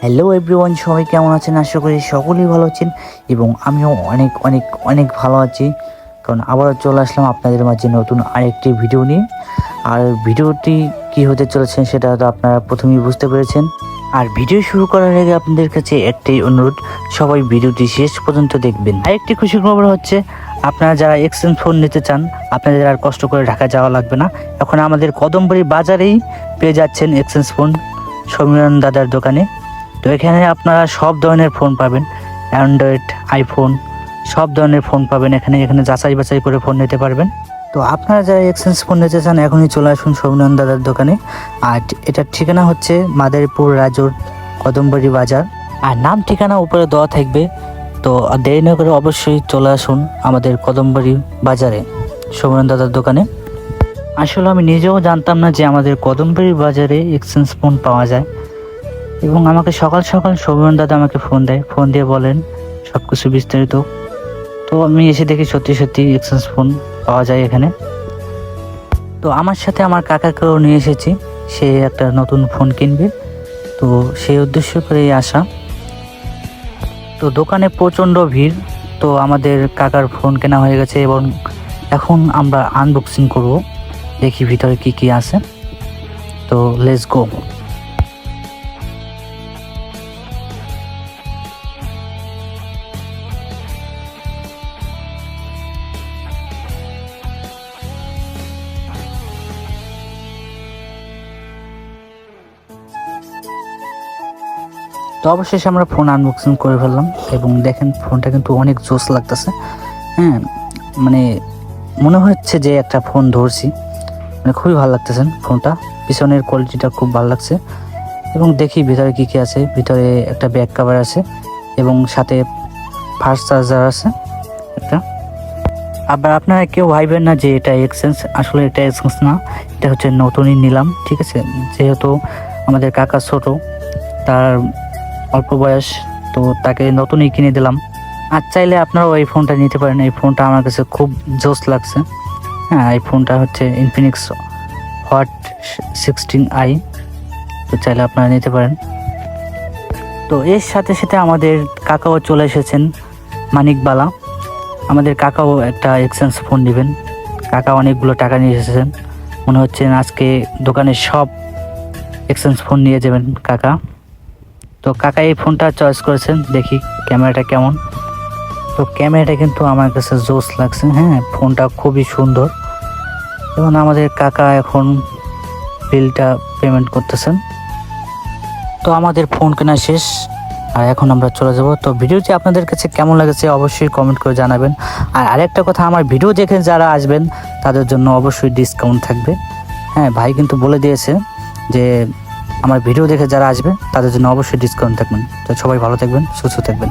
Hello everyone, সবাই কেমন আছেন? আশা করি সকলেই ভালো আছেন এবং আমিও অনেক অনেক অনেক ভালো আছি। কারণ আবারও চলে আসলাম আপনাদের মাঝে নতুন আরেকটি ভিডিও নিয়ে। আর ভিডিওটি কি হতে চলেছে সেটা তো আপনারা প্রথমেই বুঝতে পেরেছেন। আর ভিডিও শুরু করার আগে আপনাদের কাছে একটাই অনুরোধ, সবাই ভিডিওটি শেষ পর্যন্ত দেখবেন। আরেকটি খুশির খবর হচ্ছে, আপনারা যারা এক্সচেঞ্জ ফোন নিতে চান আপনাদের আর কষ্ট করে ঢাকা যাওয়া লাগবে না। এখন আমাদের কদমবাড়ি বাজারেই পেয়ে যাচ্ছেন এক্সচেঞ্জ ফোন সমীরণ দাদার দোকানে। তো এখানে আপনারা সব ধরনের ফোন পাবেন, অ্যান্ড্রয়েড, আইফোন, সব ধরনের ফোন পাবেন এখানে যাচাই বাছাই করে ফোন নিতে পারবেন। তো আপনারা যারা এক্সচেঞ্জ ফোন নিতে চান এখনই চলে আসুন সমীরণ দাদার দোকানে। আর এটার ঠিকানা হচ্ছে মাদারীপুর রাজোর কদমবাড়ি বাজার, আর নাম ঠিকানা উপরে দেওয়া থাকবে। তো দেরি না করে অবশ্যই চলে আসুন আমাদের কদমবাড়ি বাজারে সমীরণ দাদার দোকানে। আসলে আমি নিজেও জানতাম না যে আমাদের কদমবাড়ি বাজারে এক্সচেঞ্জ ফোন পাওয়া যায়, এবং আমাকে সকাল সকাল সমীরণ দাদা আমাকে ফোন দেয়, ফোন দিয়ে বলেন সব কিছু বিস্তারিত। তো আমি এসে দেখি সত্যি সত্যি এক্সচেঞ্জ ফোন পাওয়া যায় এখানে। তো আমার সাথে আমার কাকাকেও নিয়ে এসেছি, সে একটা নতুন ফোন কিনবে, তো সেই উদ্দেশ্য করেই আসা। তো দোকানে প্রচণ্ড ভিড়, তো আমাদের কাকার ফোন কেনা হয়ে গেছে এবং এখন আমরা আনবক্সিং করব, দেখি ভিতরে কি কি আছে। তো লেটস গো। তো অবশেষে আমরা ফোন আনবক্সিং করে ফেললাম এবং দেখেন ফোনটা কিন্তু অনেক জোস লাগতেছে। হ্যাঁ, মানে মনে হচ্ছে যে একটা ফোন ধরছি, মানে খুবই ভালো লাগতেছে ফোনটা। পিছনের কোয়ালিটিটা খুব ভালো লাগছে এবং দেখি ভিতরে কী কী আছে। ভিতরে একটা ব্যাক কভার আছে এবং সাথে ফাস্ট চার্জার আছে একটা। আবার আপনারা কেউ ভাববেন না যে এটা এক্সচেঞ্জ, আসলে এটা এক্সচেঞ্জ না, এটা হচ্ছে নতুনই নিলাম, ঠিক আছে। যেহেতু আমাদের কাকা ছোট, তার অল্প বয়স, তো তাকে নতুনই কিনে দিলাম। আর চাইলে আপনারাও এই ফোনটা নিতে পারেন, এই ফোনটা আমার কাছে খুব জোস লাগছে। হ্যাঁ, এই ফোনটা হচ্ছে ইনফিনিক্স হট 16i, তো চাইলে আপনারা নিতে পারেন। তো এর সাথে সাথে আমাদের কাকাও চলে এসেছেন, মানিকবালা। আমাদের কাকাও একটা এক্সচেঞ্জ ফোন নেবেন, কাকা অনেকগুলো টাকা নিয়ে এসেছেন, মনে হচ্ছে আজকে দোকানের সব এক্সচেঞ্জ ফোন নিয়ে যাবেন কাকা। তো কাকা এই ফোনটা চয়েস করেছেন, দেখি ক্যামেরাটা কেমন। তো ক্যামেরাটা কিন্তু আমার কাছে জোস লাগছে। হ্যাঁ, ফোনটা খুবই সুন্দর এবং আমাদের কাকা এখন বিলটা পেমেন্ট করতেছেন। তো আমাদের ফোন কেনা শেষ আর এখন আমরা চলে যাব। তো ভিডিওটি আপনাদের কাছে কেমন লেগেছে অবশ্যই কমেন্ট করে জানাবেন। আর আরেকটা কথা, আমার ভিডিও দেখে যারা আসবেন তাদের জন্য অবশ্যই ডিসকাউন্ট থাকবে। হ্যাঁ, ভাই কিন্তু বলে দিয়েছে যে আমার ভিডিও দেখে যারা আসবে তাদের জন্য অবশ্যই ডিসকাউন্ট থাকবেন। তো সবাই ভালো থাকবেন, সুস্থ থাকবেন।